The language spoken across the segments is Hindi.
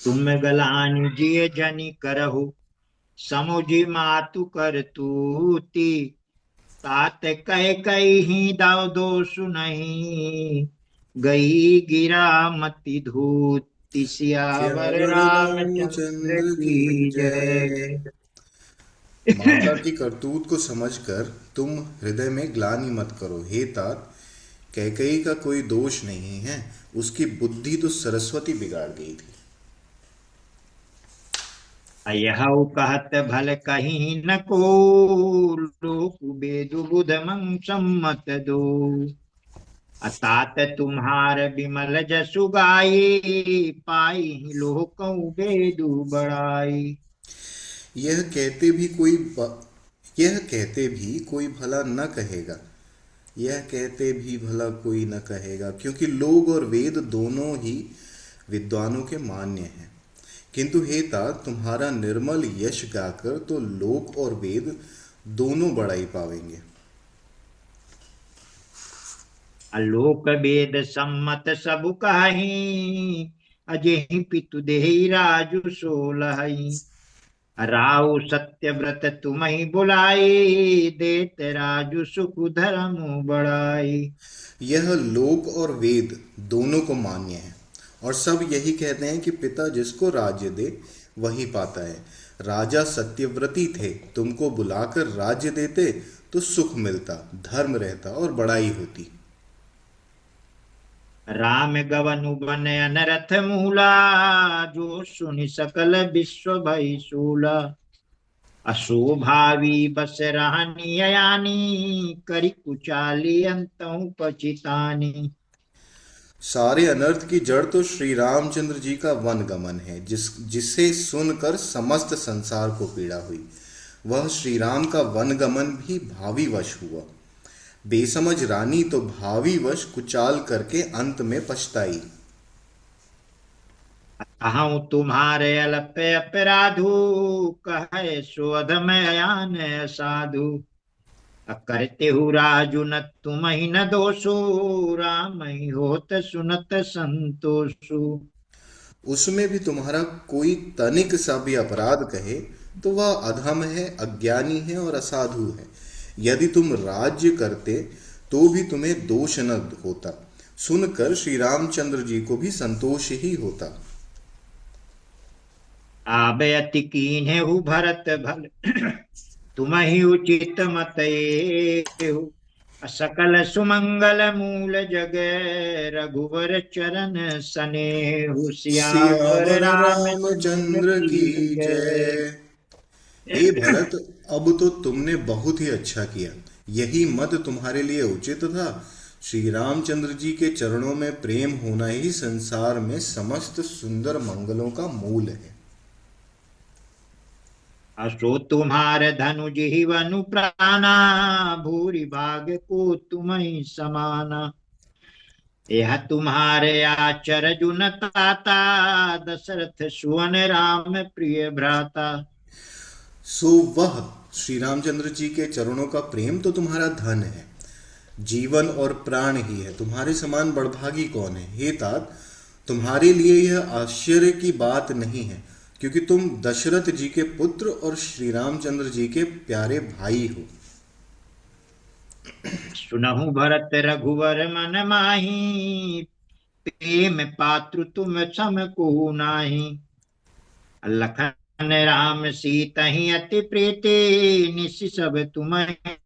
तुम गलानि जिय जनि करहु समुझी मातु कर तूती। तात कह कही दाव दोष नहीं, गई गिरा मति धूति। सियावर सियावर रामचंद्र रामचंद्र की की जय। जय। माता की करतूत को समझकर तुम हृदय में ग्लानि मत करो हे तात। कैकई का कोई दोष नहीं है, उसकी बुद्धि तो सरस्वती बिगाड़ गई थी। अयहु कहत भल कहीं न को, लोक बेदु बुध मंग सम्मत दो। अतात तुम्हार विमल जसु गाई, पाई लोकऊ बेदु बड़ाई। यह कहते भी कोई यह कहते भी कोई भला न कहेगा। यह कहते भी भला कोई न कहेगा, क्योंकि लोग और वेद दोनों ही विद्वानों के मान्य हैं। किंतु हे तात, तुम्हारा निर्मल यश गाकर तो लोक और वेद दोनों बड़ाई पावेंगे। आलोक वेद सम्मत सबु कहि, अजेहि पितु देहि राजु सोलहि। राव सत्य व्रत तुम्हि बुलाई, देत राजु सुख धर्म बढ़ाई। यह लोक और वेद दोनों को मान्य है, और सब यही कहते हैं कि पिता जिसको राज्य दे वही पाता है। राजा सत्यव्रती थे, तुमको बुलाकर राज्य देते तो सुख मिलता, धर्म रहता और बड़ाई होती। राम गवनु बन अनरथ मूला, जो सुनि सकल विश्व भय सूला। अशोभावी बस रहनी अयानी, करी कुचाली अंतउ पचितानी। सारे अनर्थ की जड़ तो श्री रामचंद्र जी का वन गमन है, जिसे सुनकर समस्त संसार को पीड़ा हुई। वह श्री राम का वन गमन भी भावी वश हुआ। बेसमझ रानी तो भावी वश कुचाल करके अंत में पछताई। अहं तुम्हारे अल्प अपराधु, कहे सो अधम अयान साधु। करते हु राजु न तुम ही न दोषो, राम ही होत सुनत संतोषु। उसमें भी तुम्हारा कोई तनिक सा भी अपराध कहे तो वह अधम है, अज्ञानी है और असाधु है। यदि तुम राज्य करते तो भी तुम्हें दोष न होता, सुनकर श्री रामचंद्र जी को भी संतोष ही होता। आबे अति कीन्हे भरत भल, तुम ही उचित मत एहु। सकल सुमंगल मूल जग, रघुवर चरण सनेहु। सियावर सियावर रामचंद्र रामचंद्र की की जय। जय। हे भरत, अब तो तुमने बहुत ही अच्छा किया। यही मत तुम्हारे लिए उचित था। श्री रामचंद्र जी के चरणों में प्रेम होना ही संसार में समस्त सुंदर मंगलों का मूल है। असो तुम्हार धनु जीवनु प्राणा, भूरि भाग को तुम ही समाना। यह तुम्हारे आचर जुन ताता, दशरथ सुवन राम प्रिय भ्राता। सो वह श्री रामचंद्र जी के चरणों का प्रेम तो तुम्हारा धन है, जीवन और प्राण ही है। तुम्हारे समान बड़भागी कौन है हे तात। तुम्हारे लिए यह आश्चर्य की बात नहीं है, क्योंकि तुम दशरथ जी के पुत्र और श्री रामचंद्र जी के प्यारे भाई हो। सुनहु भरत रघुवर मन माही, प्रेम पात्रु तुम सम को नाही। लखन राम सीता ही अति प्रीति, निस सब तुम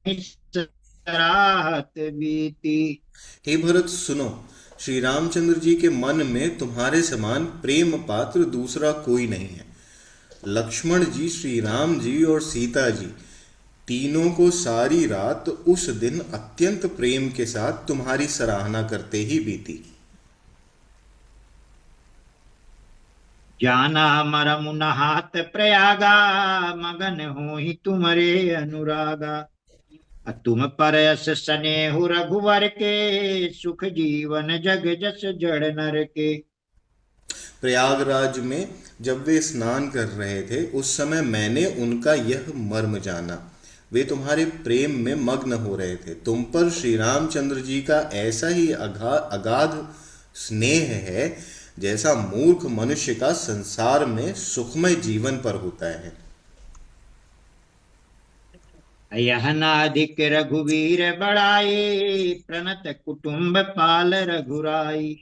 सराहत बीती। हे भरत सुनो, श्री रामचंद्र जी के मन में तुम्हारे समान प्रेम पात्र दूसरा कोई नहीं है। लक्ष्मण जी, श्री राम जी और सीता जी तीनों को सारी रात उस दिन अत्यंत प्रेम के साथ तुम्हारी सराहना करते ही बीती। जाना मरम नहात प्रयागा, मगन हो ही तुम्हारे अनुरागा। तुम पर यस स्नेहु रघुवर के, सुख जीवन जग जस जड़ नर के। प्रयागराज में जब वे स्नान कर रहे थे उस समय मैंने उनका यह मर्म जाना। वे तुम्हारे प्रेम में मग्न हो रहे थे। तुम पर श्री रामचंद्र जी का ऐसा ही अगाध स्नेह है जैसा मूर्ख मनुष्य का संसार में सुखमय जीवन पर होता है। यह नाधिक रघुवीर बड़ाई, प्रणत कुटुंब पाल रघुराई।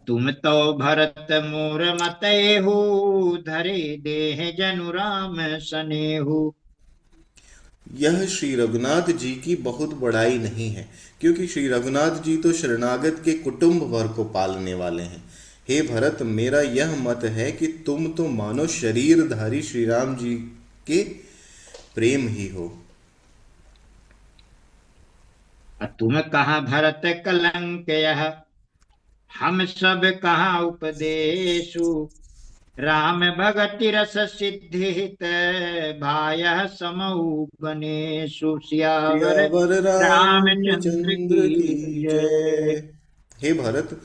तुम तो भरत मोर मत हो, धरे देह जनु राम सनेहु। यह श्री रघुनाथ जी की बहुत बड़ाई नहीं है, क्योंकि श्री रघुनाथ जी तो शरणागत के कुटुंब भर को पालने वाले हैं। हे भरत, मेरा यह मत है कि तुम तो मानो शरीरधारी श्री राम जी के प्रेम ही हो। तुम कहाँ भरत कलंक यह, हम सब कहाँ उपदेशु। राम भगति रस सिद्धि हित, भाय समऊ गणेशु। सियावर सियावर रामचंद्र रामचंद्र की की जय। जय। हे भरत,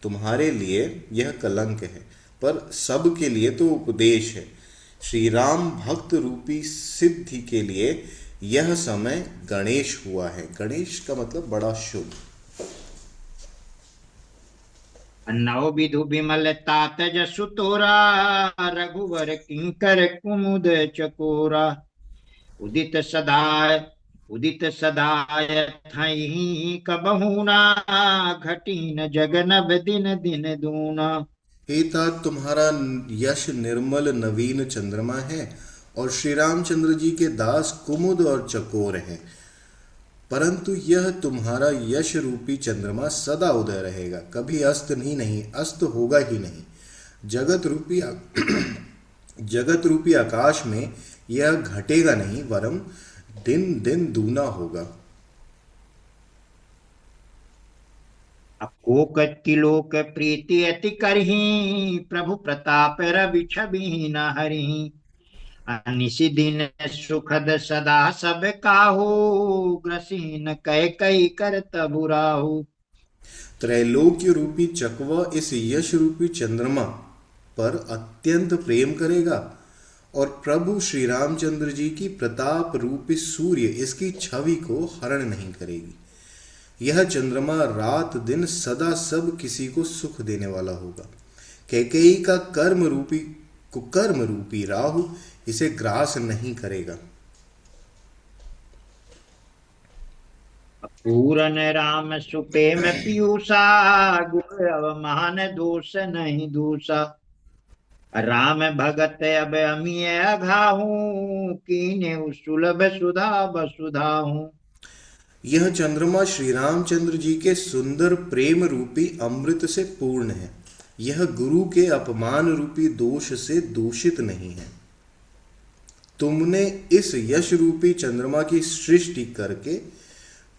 तुम्हारे लिए यह कलंक है, पर सबके लिए तो उपदेश है। श्री राम भक्त रूपी सिद्धि के लिए यह समय गणेश हुआ है। गणेश का मतलब बड़ा शुभ। नौ विधु विमल तात जसु तोरा, रघुवर किंकर कुमुद चकोरा। उदित सदा उदित सदाय थई कबहू ना, घटी न जगनब दिन दिन दूना। हे तात, तुम्हारा यश निर्मल नवीन चंद्रमा है, और श्री रामचंद्र जी के दास कुमुद और चकोर हैं। परंतु यह तुम्हारा यश रूपी चंद्रमा सदा उदय रहेगा, कभी अस्त ही नहीं, अस्त होगा ही नहीं। जगत रूपी जगत रूपी आकाश में यह घटेगा नहीं, वरम दिन दिन दूना होगा। अकोक तिलोक प्रीति अति करही, प्रभु प्रताप रवि छवि न हरिही। निशि दिन सुखद सदा सब काहू, ग्रसीन कै कई कर तबु राहु। त्रैलोक्य रूपी चकवा इस यश रूपी चंद्रमा पर अत्यंत प्रेम करेगा, और प्रभु श्री रामचंद्र जी की प्रताप रूपी सूर्य इसकी छवि को हरण नहीं करेगी। यह चंद्रमा रात दिन सदा सब किसी को सुख देने वाला होगा। कैकेयी का कुकर्म रूपी राहु इसे ग्रास नहीं करेगा। पूरन राम सुप्रेम पीयूषा, गुर अवमान दोष नहीं दूषा। राम भगत अब अमिय अघाहू, कीन्हे सुलभ सुधा बसुधाहू। यह चंद्रमा श्री रामचंद्र जी के सुंदर प्रेम रूपी अमृत से पूर्ण है। यह गुरु के अपमान रूपी दोष से दूषित नहीं है। तुमने इस यश रूपी चंद्रमा की सृष्टि करके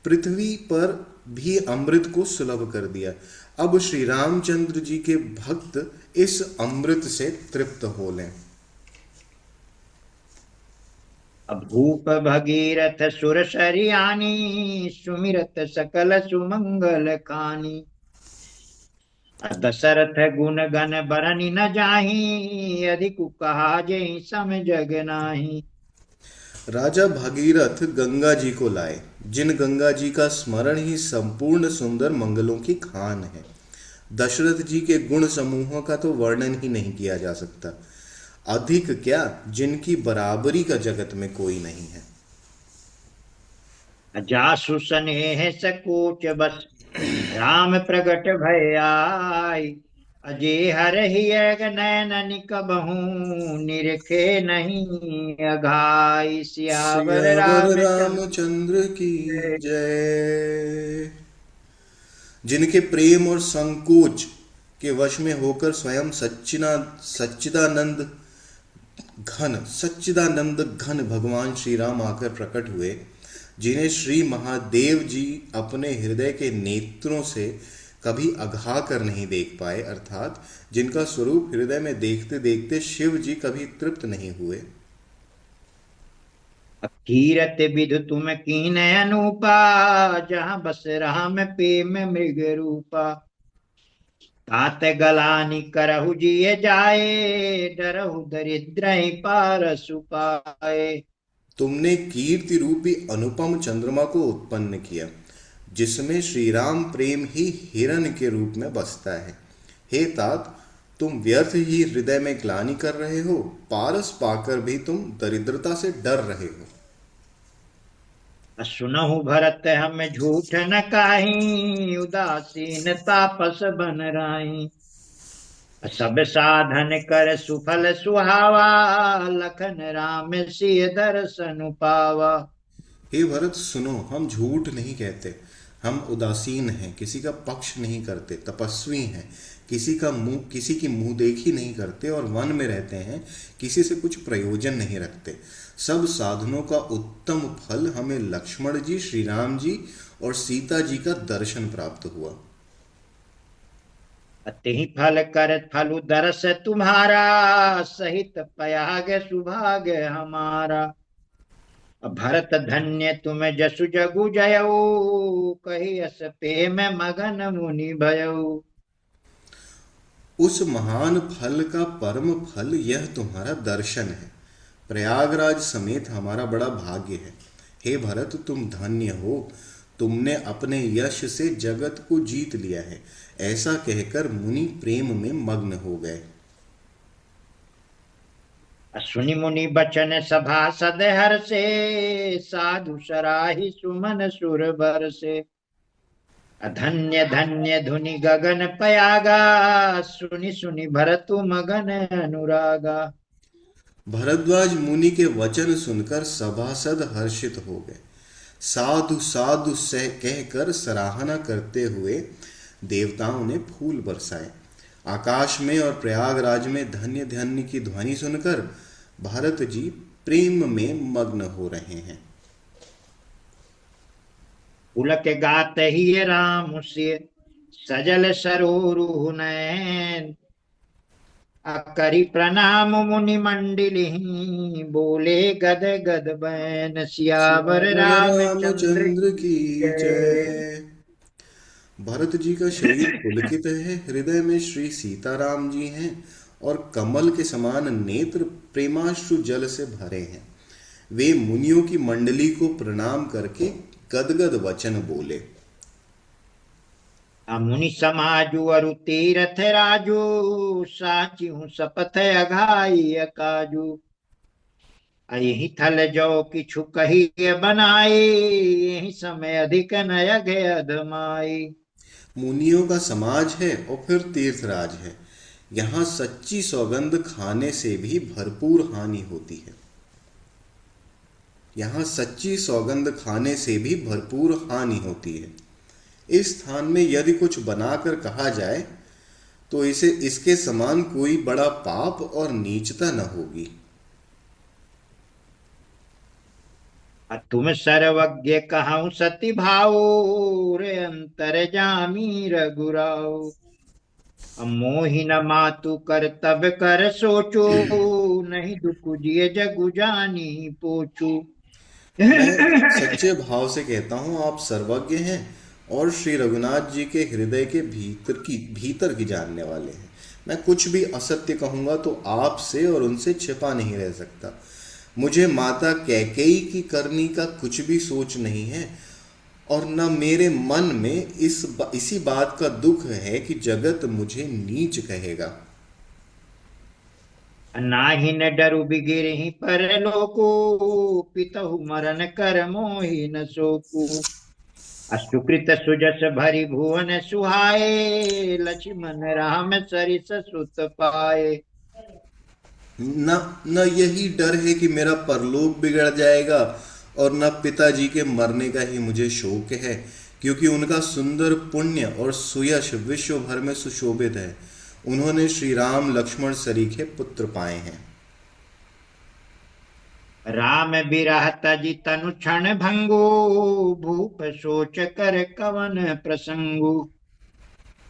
पृथ्वी पर भी अमृत को सुलभ कर दिया। अब श्री रामचंद्र जी के भक्त इस अमृत से तृप्त हो लें। भूप भगीरथ सुर सरियानी, सुमिरत सकल सुमंगल खानी। दशरथ गुण गण बरनि न जाही, अधिक कहा जय सम जग नाही। राजा भागीरथ गंगा जी को लाए, जिन गंगा जी का स्मरण ही संपूर्ण सुंदर मंगलों की खान है। दशरथ जी के गुण समूहों का तो वर्णन ही नहीं किया जा सकता, अधिक क्या जिनकी बराबरी का जगत में कोई नहीं है। जासु स्नेह सकोच बस, राम प्रगट भय आय। अजय हरहि नैन कबहू, निरखे नहीं अघाई। सियावर सियावर रामचंद्र रामचंद्र की जय। जिनके प्रेम और संकोच के वश में होकर स्वयं सच्चिदानंद घन भगवान श्री राम आकर प्रकट हुए, जिन्हें श्री महादेव जी अपने हृदय के नेत्रों से कभी अघा कर नहीं देख पाए, अर्थात जिनका स्वरूप हृदय में देखते देखते शिव जी कभी तृप्त नहीं हुए। कीरत विधु तुम कीन अनूपा, जहाँ बस राम प्रेम मृग रूपा। तात गलानी करहु जिय जाए, डरहु दरिद्र पारसु पाए। तुमने कीर्ति रूपी अनुपम चंद्रमा को उत्पन्न किया, जिसमें श्री राम प्रेम ही हिरण के रूप में बसता है। हे तात, तुम व्यर्थ ही हृदय में ग्लानि कर रहे हो, पारस पाकर भी तुम दरिद्रता से डर रहे हो। सुनहु भरत हम झूठ न काही, उदासीन तापस बन राई। सब साधन कर सुफल सुहावा, लखन राम सिय दर्शन पावा। हे भरत सुनो, हम झूठ नहीं कहते, हम उदासीन हैं, किसी का पक्ष नहीं करते, तपस्वी हैं, किसी की मुंह देखी नहीं करते और वन में रहते हैं, किसी से कुछ प्रयोजन नहीं रखते। सब साधनों का उत्तम फल हमें लक्ष्मण जी, श्री राम जी और सीता जी का दर्शन प्राप्त हुआ। अति फल कर फलु दरस तुम्हारा, सहित पयाग सुभाग्य हमारा। भरत धन्य तुम जसु जगु जयऊ, कही अस पे में मगन मुनि भयऊ। उस महान फल का परम फल यह तुम्हारा दर्शन है। प्रयागराज समेत हमारा बड़ा भाग्य है। हे भरत, तुम धन्य हो, तुमने अपने यश से जगत को जीत लिया है। ऐसा कहकर मुनि प्रेम में मग्न हो गए। सुनि मुनि बचन सभा सदहर से, साधु सराही सुमन सुर भर से। धन्य धन्य धुनि गगन पयागा, सुनि सुनि भरतु मगन अनुरागा। भरद्वाज मुनि के वचन सुनकर सभासद हर्षित हो गए। साधु साधु सह कहकर सराहना करते हुए देवताओं ने फूल बरसाए। आकाश में और प्रयागराज में धन्य धन्य की ध्वनि सुनकर भरत जी प्रेम में मग्न हो रहे हैं। पुलक गात ही राम से, सजल सरोरु नयन। अकरि प्रणाम मुनि मंडली, बोले गद गद बैन। सियावर सियावर रामचंद्र रामचंद्र की की जय। जय। भरत जी का शरीर पुलकित है, हृदय में श्री सीताराम जी हैं और कमल के समान नेत्र प्रेमाश्रु जल से भरे हैं। वे मुनियों की मंडली को प्रणाम करके गदगद वचन बोले। मुनि समाजु अरु तीरथ राजू, साचिहु सपथ अघाई अकाजू। यही थल जो किछु कही बनाई, यही समय अधिक नय गय अधमाई। मुनियों का समाज है और फिर तीर्थराज है। यहाँ सच्ची सौगंध खाने से भी भरपूर हानि होती है। यहाँ सच्ची सौगंध खाने से भी भरपूर हानि होती है। इस स्थान में यदि कुछ बनाकर कहा जाए तो इसे इसके समान कोई बड़ा पाप और नीचता न होगी। तुम सर्वज्ञ कहूँ सती भाऊ, रे अंतर जामी रघुराऊ। मोहि न मातु कर तब कर सोचो, नहीं दुख जिय जगु जानी पोचू। मैं सच्चे भाव से कहता हूँ, आप सर्वज्ञ हैं और श्री रघुनाथ जी के हृदय के भीतर की जानने वाले हैं। मैं कुछ भी असत्य कहूँगा तो आपसे और उनसे छिपा नहीं रह सकता। मुझे माता कैकेयी की करनी का कुछ भी सोच नहीं है और न मेरे मन में इसी बात का दुख है कि जगत मुझे नीच कहेगा। नाहि न डरु बिगिरहि पर लोको, पितहु मरन कर मोहि न सोकु। असुकृत सुजस भरी भुवन सुहाए, लक्ष्मण राम सरिस सुत पाए। न न यही डर है कि मेरा परलोक बिगड़ जाएगा और न पिताजी के मरने का ही मुझे शोक है, क्योंकि उनका सुंदर पुण्य और सुयश विश्व भर में सुशोभित है। उन्होंने श्री राम लक्ष्मण सरीखे पुत्र पाए हैं। राम बिरह तजि तनु क्षण भंगु, भूप सोच कर कवन प्रसंगु।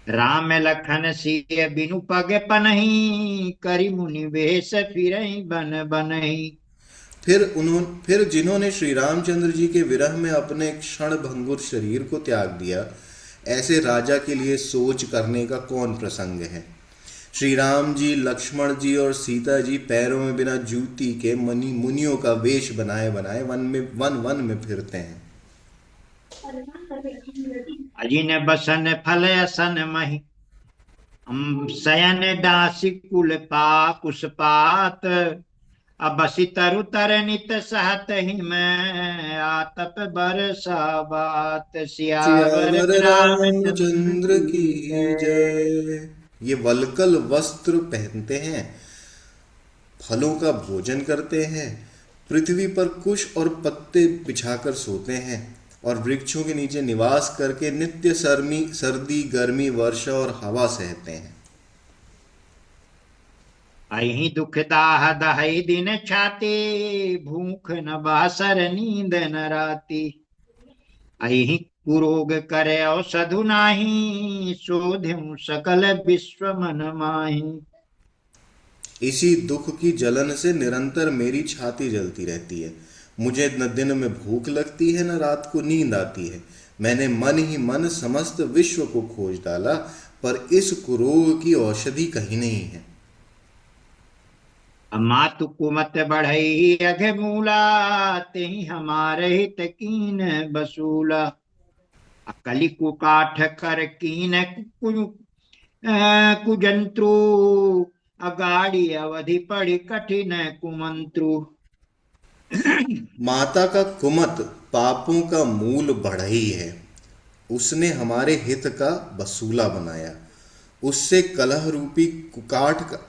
राम लखन सिय बिनु पग पनहि, करि मुनि वेश फिरहि बन बनहि। फिर जिन्होंने श्री रामचंद्र जी के विरह में अपने क्षण भंगुर शरीर को त्याग दिया, ऐसे राजा के लिए सोच करने का कौन प्रसंग है। श्री राम जी, लक्ष्मण जी और सीता जी पैरों में बिना जूती के मुनियों का वेश बनाए बनाए वन में फिरते हैं। अजिन बसन फल असन महि, शयन दासी कुल पा कुसपात, अब बसी तरु तरनित सहत ही मैं, आतप बरसा बात, सियावर सियावर रामचंद्र रामचंद्र की की जय। जय। ये वल्कल वस्त्र पहनते हैं, फलों का भोजन करते हैं, पृथ्वी पर कुश और पत्ते बिछाकर सोते हैं और वृक्षों के नीचे निवास करके नित्य सर्दी गर्मी वर्षा और हवा सहते हैं। अहि दुख दाह दहई दिन छाती, भूख न बासर नींद न राती, अहि कुरोग करे औषधु नाही, शोध्यु सकल विश्व मन माही। इसी दुख की जलन से निरंतर मेरी छाती जलती रहती है। मुझे न दिन में भूख लगती है न रात को नींद आती है। मैंने मन ही मन समस्त विश्व को खोज डाला, पर इस कुरोग की औषधि कहीं नहीं है। मातु कुमत बढ़ई अघ मूला, तेहि हमारे हित कीन बसूला, अकली कुकाठ कर कीन कुजंत्रु, अगाड़ी अवधि पड़ी कठिन कुमंत्रु। माता का कुमत पापों का मूल बढ़ई है। उसने हमारे हित का वसूला बनाया। उससे कलह रूपी कुकाठ का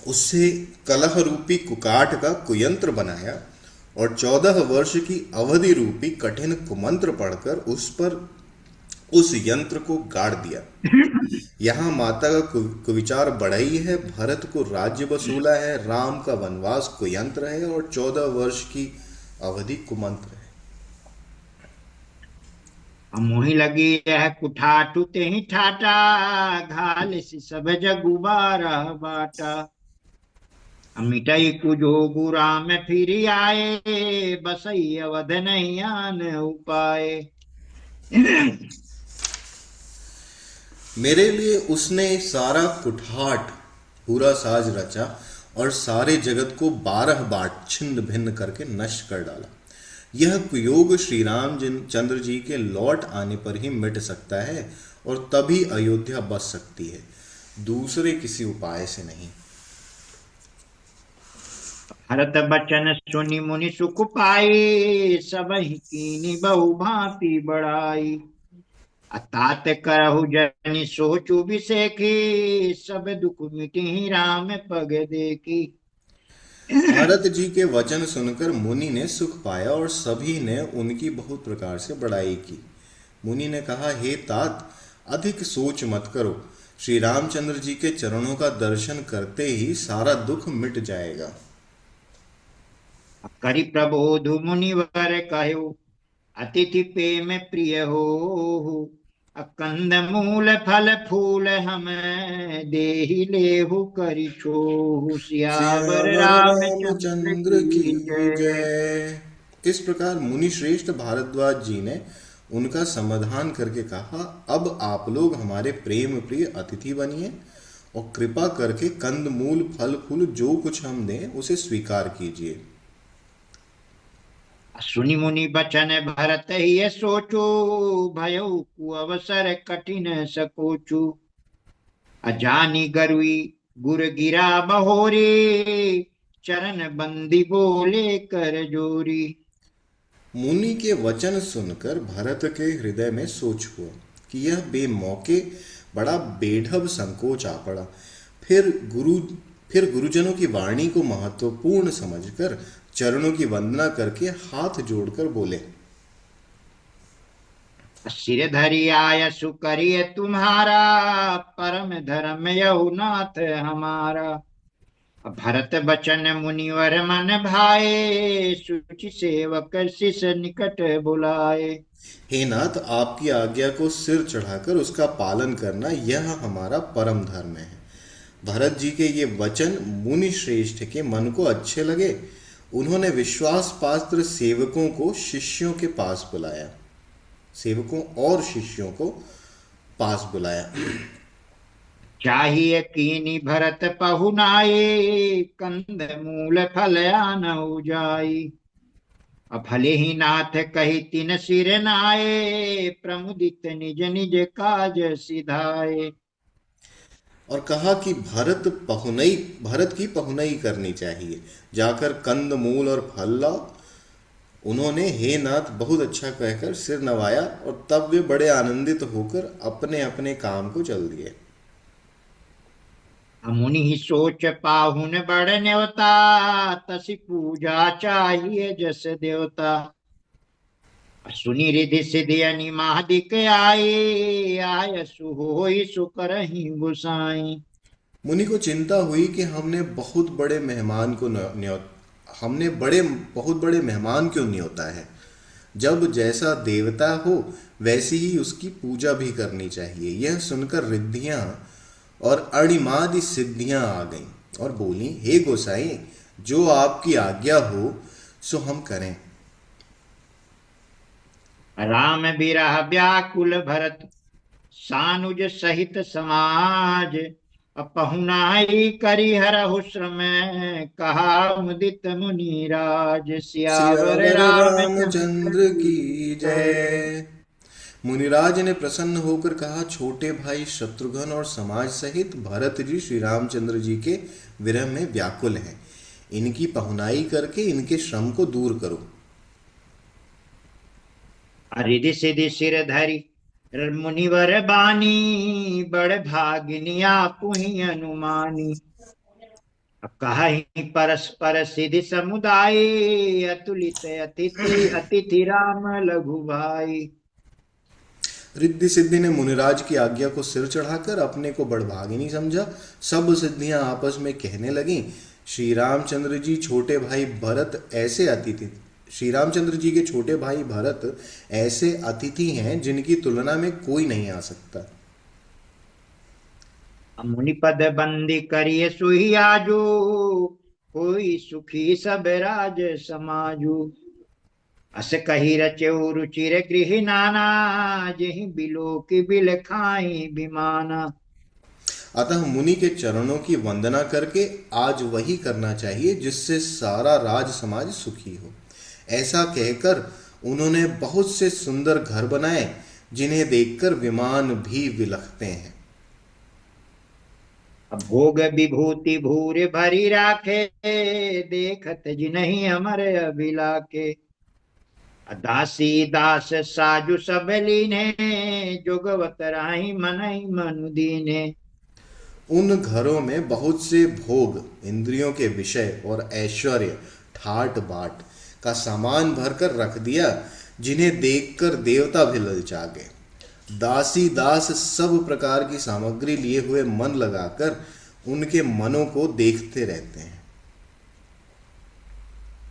उससे कलह रूपी कुकाठ का कुयंत्र बनाया और 14 वर्ष की अवधि रूपी कठिन कुमंत्र पढ़कर उस पर उस यंत्र को गाड़ दिया। यहाँ माता का कुविचार बढ़ई है, भरत को राज्य वसूला है, राम का वनवास कुयंत्र है और 14 वर्ष की अवधि कुमंत्र है। मोहि लगी यह कुठाटु तेहि ठाटा, घाल सि सब जगु बारह बाटा, मिटई कुजोगु राम फिर आए, बसई अवध नहीं आन उपाय। मेरे लिए उसने सारा कुठाट पूरा साज रचा और सारे जगत को 12 बाट छिन्न भिन्न करके नष्ट कर डाला। यह कुयोग श्री राम चंद्र जी के लौट आने पर ही मिट सकता है और तभी अयोध्या बस सकती है, दूसरे किसी उपाय से नहीं। भरत बचन सुनि मुनि सुख पाई, सबहि कीनी बहु भांति बढ़ाई, अतात करहु जनि सोचु बिसेखी, सब दुख मिटि राम पग देखी। भरत जी के वचन सुनकर मुनि ने सुख पाया और सभी ने उनकी बहुत प्रकार से बड़ाई की। मुनि ने कहा, हे तात, अधिक सोच मत करो। श्री रामचंद्र जी के चरणों का दर्शन करते ही सारा दुख मिट जाएगा। करि प्रबोधु मुनिवर कहु, अतिथि प्रेम प्रिय हो, कंद मूल फल फूल हम देहि लेहु करि छोहु, सियावर सियावर रामचंद्र रामचंद्र की की जय। जय। इस प्रकार मुनि श्रेष्ठ भारद्वाज जी ने उनका समाधान करके कहा, अब आप लोग हमारे प्रेम प्रिय अतिथि बनिए और कृपा करके कंद मूल फल फूल जो कुछ हम दें उसे स्वीकार कीजिए। सुनि मुनि बचन भरत ही सोचो, भयउ कु अवसर कठिन सकोचु, अजानी गरुई गुर गिरा बहोरी, चरण बंदी बोले कर जोरी। मुनि के वचन सुनकर भरत के हृदय में सोच हुआ कि यह बेमौके बड़ा बेढब संकोच आ पड़ा। फिर गुरु फिर गुरुजनों की वाणी को महत्वपूर्ण समझकर चरणों की वंदना करके हाथ जोड़कर बोले, सिर धरि आयसु करिय तुम्हारा, परम धर्म यहु नाथ हमारा, भरत बचन मुनिवर मन भाए, सुचि सेवक शिष निकट बुलाए। हे नाथ, आपकी आज्ञा को सिर चढ़ाकर उसका पालन करना यह हमारा परम धर्म है। भरत जी के ये वचन मुनि श्रेष्ठ के मन को अच्छे लगे। उन्होंने विश्वास पात्र सेवकों को शिष्यों के पास बुलाया, सेवकों और शिष्यों को पास बुलाया। चाहिए कीनी भरत पहुनाए, कंद मूल फल आन जाई। अब भले ही नाथ कही तिन सिर नाए, प्रमुदित निज निज काज सिधाए। और कहा कि भरत की पहुनई करनी चाहिए, जाकर कंद मूल और फल लाओ। उन्होंने हे नाथ बहुत अच्छा कहकर सिर नवाया और तब वे बड़े आनंदित होकर अपने अपने काम को चल दिए। मुनि ही सोच पाहुन बड़ न्योता, तसी पूजा चाहिए जस देवता। सुनि रिधि सिधि अनिमादिक आए, आय सुहोई सुकरहि गुसाई। मुनि को चिंता हुई कि हमने बड़े बहुत बड़े मेहमान क्यों न्योता है। जब जैसा देवता हो वैसी ही उसकी पूजा भी करनी चाहिए। यह सुनकर रिद्धियां और अणिमादि सिद्धियां आ गईं और बोली, हे गोसाई, जो आपकी आज्ञा हो सो हम करें। राम बिरह व्याकुल भरत, सानुज सहित समाज। पहुनाई करी हरहु श्रम, कहा मुदित मुनिराज। सियावर सियावर रामचंद्र रामचंद्र की की जय। जय। मुनिराज ने प्रसन्न होकर कहा, छोटे भाई शत्रुघ्न और समाज सहित भरत जी श्री रामचंद्र जी के विरह में व्याकुल हैं। इनकी पहुनाई करके इनके श्रम को दूर करो। रिधि सिधि सिर धरि मुनिवर बानी, बड़ भागिनी आपुहि अनुमानी। कहि परस्पर सिधि समुदाय, अतुलित अतिथि अतिथि राम लघु भाई। रिद्धि सिद्धि ने मुनिराज की आज्ञा को सिर चढ़ाकर अपने को बड़भागिनी समझा। सब सिद्धियां आपस में कहने लगीं, श्री रामचंद्र जी छोटे भाई भरत ऐसे अतिथि श्री रामचंद्र जी के छोटे भाई भरत ऐसे अतिथि हैं जिनकी तुलना में कोई नहीं आ सकता। मुनि पद बंदी करिय सुही आजू, कोई सुखी सब राज समाजू। अस कही रचेउ रुचिर गृह नाना, जेहि बिलो की बिल खाई बिमाना। अतः मुनि के चरणों की वंदना करके आज वही करना चाहिए जिससे सारा राज समाज सुखी हो। ऐसा कहकर उन्होंने बहुत से सुंदर घर बनाए जिन्हें देखकर विमान भी विलखते हैं। अब भोग विभूति भूर भरी राखे, देखत जिनहि अमर अभिलाखे। दासी दास साजु सब लीने, जोगवत राही मनहि मनु दीने। उन घरों में बहुत से भोग, इंद्रियों के विषय और ऐश्वर्य, ठाट बाट का सामान भरकर रख दिया, जिन्हें देखकर देवता भी ललचा गए। दासी दास सब प्रकार की सामग्री लिए हुए मन लगाकर उनके मनों को देखते रहते हैं।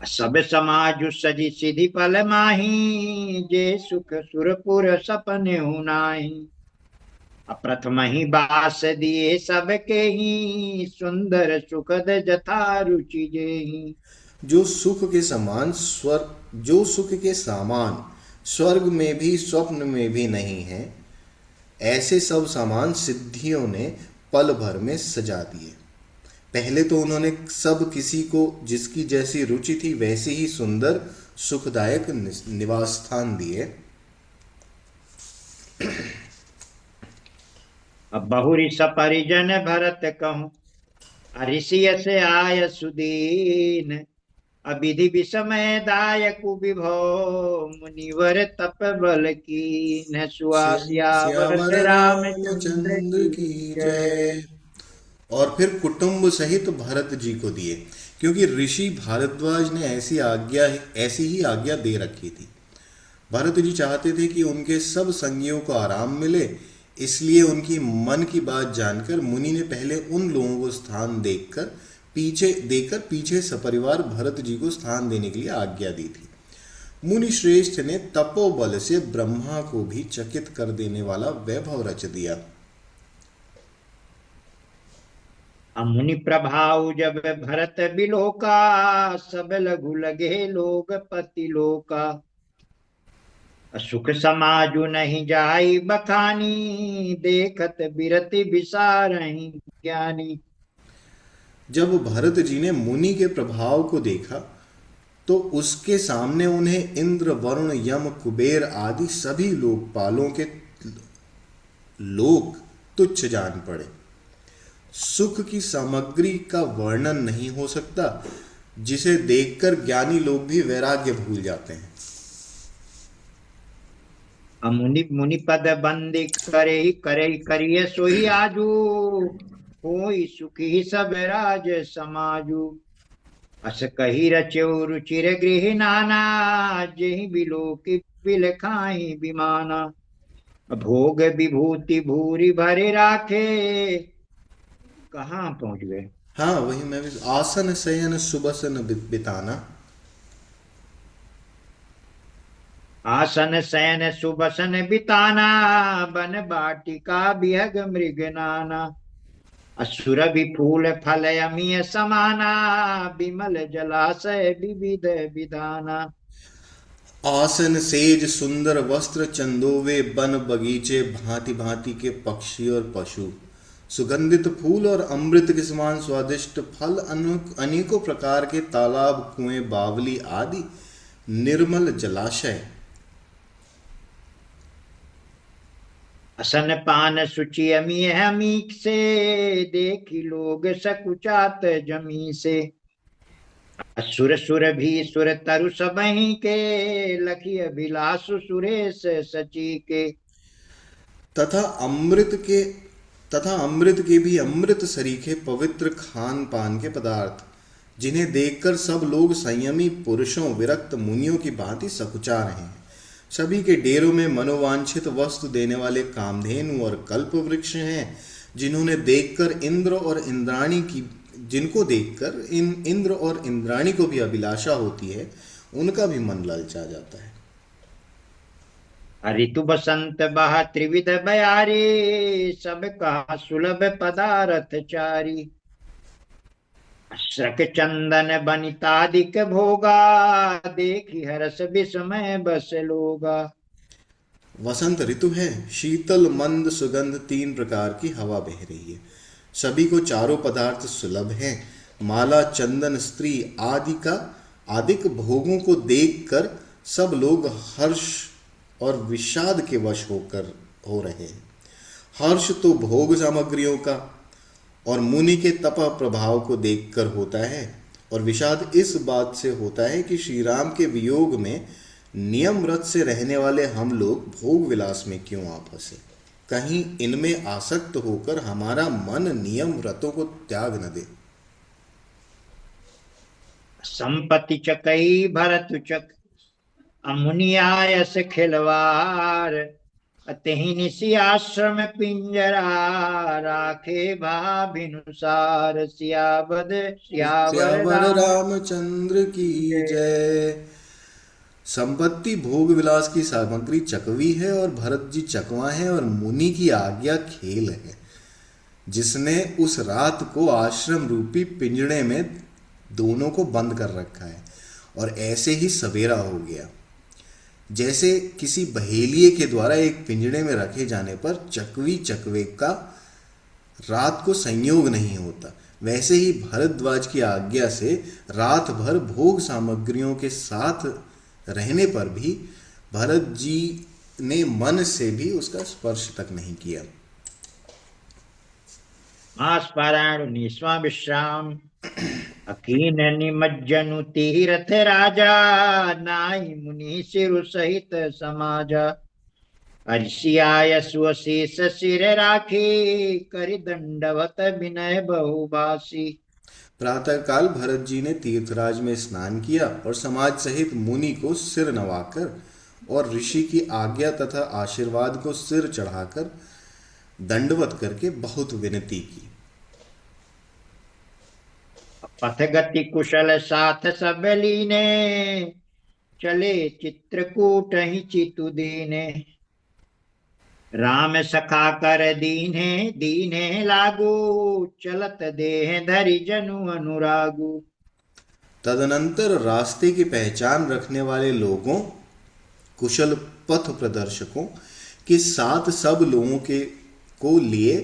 सब समाजु सजी सिधि पल माही, जे सुख सुरपुर सपने हुनाही। प्रथम ही बास दिए सबके ही, सुंदर सुखद जथा रुचि जेहि। जो सुख के समान स्वर्ग में भी स्वप्न में भी नहीं है, ऐसे सब सामान सिद्धियों ने पल भर में सजा दिए। पहले तो उन्होंने सब किसी को जिसकी जैसी रुचि थी वैसे ही सुंदर सुखदायक निवास स्थान दिए। अब बहुरी सपरिजन भरत कहूँ, ऋषिय से आय सुदीन। अविधि विषमय दायक विभो, मुनिवर तप बल की न सुआसियावर सियावर रामचंद्र रामचंद्र की की जय। जय। और फिर कुटुंब सहित भरत जी को दिए, क्योंकि ऋषि भारद्वाज ने ऐसी ही आज्ञा दे रखी थी। भरत जी चाहते थे कि उनके सब संगियों को आराम मिले, इसलिए उनकी मन की बात जानकर मुनि ने पहले उन लोगों को स्थान देकर पीछे सपरिवार भरत जी को स्थान देने के लिए आज्ञा दी थी। मुनि श्रेष्ठ ने तपोबल से ब्रह्मा को भी चकित कर देने वाला वैभव रच दिया। मुनि प्रभाव जब भरत बिलोका, सब लघु लगे लोग पति लोका। सुख समाजु नहीं जाई बखानी, देखत बिरति बिसारहि ज्ञानी। जब भरत जी ने मुनि के प्रभाव को देखा तो उसके सामने उन्हें इंद्र, वरुण, यम, कुबेर आदि सभी लोकपालों के लोक तुच्छ जान पड़े। सुख की सामग्री का वर्णन नहीं हो सकता, जिसे देखकर ज्ञानी लोग भी वैराग्य भूल जाते हैं। मुनि मुनि पद बंदी करे करिय सोई आजू, होई सुखी सब राज समाजू। अस कही रचौ रुचिर गृह नाना, जेहि बिलो की बिल खाई बिमाना। भोग विभूति भूरि भरे राखे, कहाँ पहुंच गए। हाँ, वही मैं भी, आसन शयन सुबसन बिताना। आसन शयन सुबसन बिताना, बन बाटिका बिहग मृग नाना। असुर भी फूल फल अमीय समाना, बिमल जलाशय विविध विधाना। आसन सेज सुंदर वस्त्र चंदोवे, बन बगीचे भांति भांति के पक्षी और पशु, सुगंधित फूल और अमृत के समान स्वादिष्ट फल, अनेकों प्रकार के तालाब, कुएं, बावली आदि निर्मल जलाशय। असन पान सुचि अमीय अमीक से, देखी लोग सकुचात जमी से। असुर सुर भी सुर तरु सबहि के, लखी अभिलाषु सुरेश सची के। तथा अमृत के तथा अमृत के भी अमृत सरीखे पवित्र खान पान के पदार्थ, जिन्हें देखकर सब लोग संयमी पुरुषों, विरक्त मुनियों की भांति सकुचा रहे हैं। सभी के डेरों में मनोवांछित वस्तु देने वाले कामधेनु और कल्प वृक्ष हैं, जिन्होंने देखकर इंद्र और इंद्राणी की जिनको देखकर इंद्र और इंद्राणी को भी अभिलाषा होती है, उनका भी मन ललचा जाता है। ऋतु बसंत बह त्रिविध बयारी, सब कहा सुलभ पदारथ चारी। श्रक चंदन बनितादिक भोगा, देखी हरस विस्मय बस लोगा। वसंत ऋतु है, शीतल मंद सुगंध तीन प्रकार की हवा बह रही है। सभी को चारों पदार्थ सुलभ हैं। माला, चंदन, स्त्री आदि का आदिक भोगों को देखकर सब लोग हर्ष और विषाद के वश हो रहे हैं। हर्ष तो भोग सामग्रियों का और मुनि के तप प्रभाव को देखकर होता है, और विषाद इस बात से होता है कि श्री राम के वियोग में नियम व्रत से रहने वाले हम लोग भोग विलास में क्यों आ फंसे। कहीं इनमें आसक्त होकर हमारा मन नियम व्रतों को त्याग न दे। संपत्ति चकई भरत चक, अमुनि आयस खिलवार। अतहि निसि आश्रम पिंजरा, राखे भाभिनुसार। सियावर सियावर राम रामचंद्र की जय। जय। संपत्ति भोग विलास की सामग्री चकवी है और भरत जी चकवा है, और मुनि की आज्ञा खेल है, जिसने उस रात को आश्रम रूपी पिंजड़े में दोनों को बंद कर रखा है। और ऐसे ही सवेरा हो गया। जैसे किसी बहेलिए के द्वारा एक पिंजड़े में रखे जाने पर चकवी चकवे का रात को संयोग नहीं होता, वैसे ही भरद्वाज की आज्ञा से रात भर भोग सामग्रियों के साथ रहने पर भी भरत जी ने मन से भी उसका स्पर्श तक नहीं किया। मास पारायण निस्वा विश्राम, अकीन निमज्जनु तीरथ राजा। नाई मुनि सिरु सहित समाजा। अर्षियाय सुअशेष सिर राखी, करि दंडवत विनय बहुभाषी। प्रातःकाल भरत जी ने तीर्थराज में स्नान किया और समाज सहित मुनि को सिर नवाकर और ऋषि की आज्ञा तथा आशीर्वाद को सिर चढ़ाकर दंडवत करके बहुत विनती की। पथ गति कुशल साथ सब लीने, चले चित्रकूट ही चितु दीने। राम सखा कर दीने दीने लागू, चलत देह धरि जनु अनुरागु। तदनंतर रास्ते की पहचान रखने वाले लोगों कुशल पथ प्रदर्शकों के साथ सब लोगों के को लिए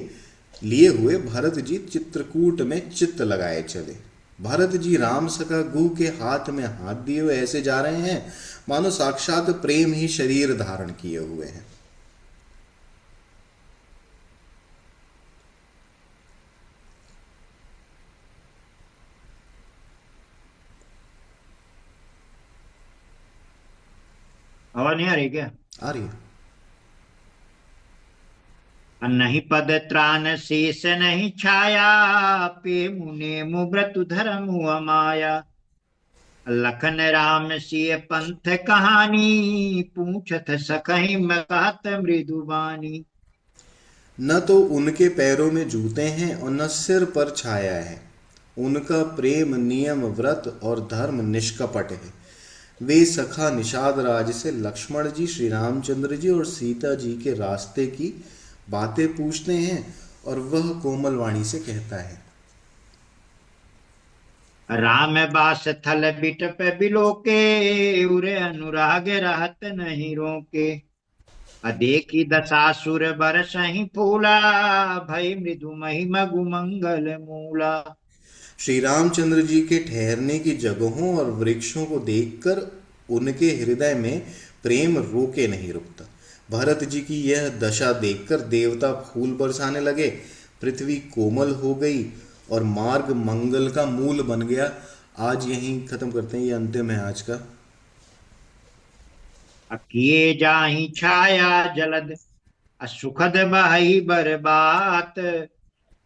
लिए हुए भरत जी चित्रकूट में चित्त लगाए चले। भरत जी राम सखा गुह के हाथ में हाथ दिए हुए ऐसे जा रहे हैं मानो साक्षात प्रेम ही शरीर धारण किए हुए हैं। आवाज नहीं आ रही क्या? आ रही है। नहीं पद त्राण शीस नहीं छाया, पे मुने मुव्रत धर्म अमाया। लखन राम सिय पंथ कहानी, पूछत सकहि मैं कहत मृदुबानी। न तो उनके पैरों में जूते हैं और न सिर पर छाया है। उनका प्रेम नियम व्रत और धर्म निष्कपट है। वे सखा निषाद राज से लक्ष्मण जी, श्री रामचंद्र जी और सीता जी के रास्ते की बातें पूछते हैं और वह कोमल वाणी से कहता है। राम बास थल बिटप बिलोके, उरे अनुराग रहत नहीं रोके। देखी दशासुर बरसहि फूला, भई मृदु महिमा गुमंगल मूला। श्री रामचंद्र जी के ठहरने की जगहों और वृक्षों को देखकर उनके हृदय में प्रेम रोके नहीं रुकता। भरत जी की यह दशा देखकर देवता फूल बरसाने लगे, पृथ्वी कोमल हो गई और मार्ग मंगल का मूल बन गया। आज यहीं खत्म करते हैं, ये अंतिम है आज का। किए जाहि छाया जलद, असुखद बहई बरबात।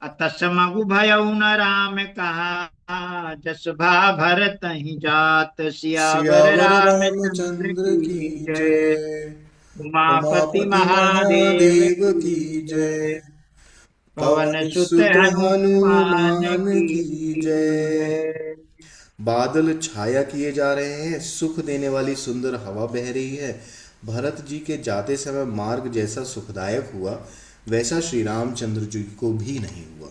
अतस मगु भयउ न राम कहा, जस भा भरत ही जात। सियावर सियावर रामचंद्र रामचंद्र की की जय। जय। उमापति उमापति महादेव महादेव की की जय। जय। पवन पवन सुत सुत हनुमान हनुमान की की जय। जय। बादल छाया किए जा रहे हैं, सुख देने वाली सुंदर हवा बह रही है। भरत जी के जाते समय मार्ग जैसा सुखदायक हुआ वैसा श्री रामचंद्र जी को भी नहीं हुआ।